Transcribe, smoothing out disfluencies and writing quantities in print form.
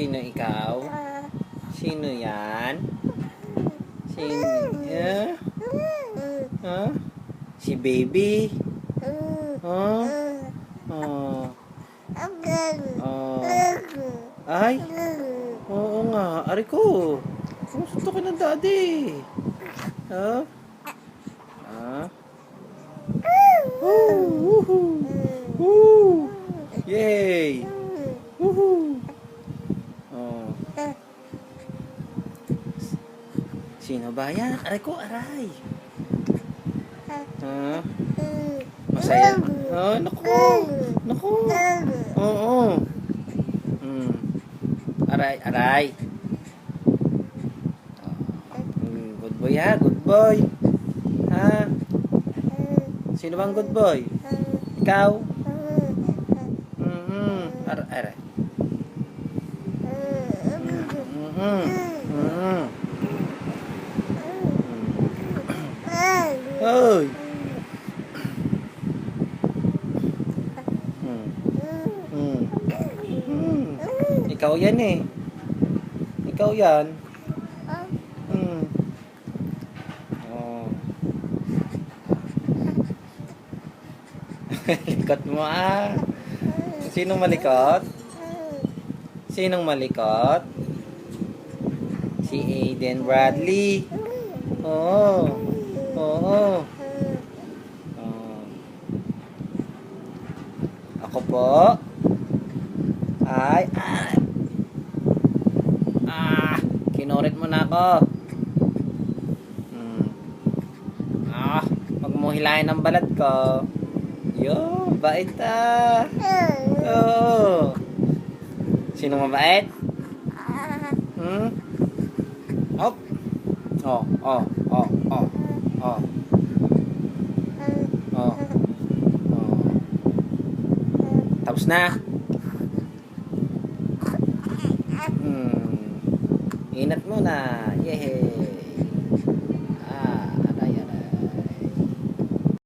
Sino ikaw? Sino yan? Sino? Huh? Si baby? Huh? Oh. Oh. Ay? Oo nga. Ari ko. Sumusuntok ka ng daddy. Huh? Ah? Woohoo! Woo! Yay! Woohoo! Oh. Sino ba yan? Aray ko, aray. Huh? Masaya? Oh, naku. Naku. Oo. Aray, aray. Good boy ha, good boy. Ha? Sino bang good boy? Ikaw? Aray, aray. Hoy! Ikaw yan eh. Ikaw yan. Oh. Likot mo ah. Sinong malikot? Sinong malikot? Si Aiden Bradley. Oo. Oo. Ako po. Ay. Kinorit mo na ako. Huwag mo hilahin ang balat ko. Yo, bait ah. Oo. Sino mabait? Hop. Oh. Tapos na. Inat mo na. Yehey.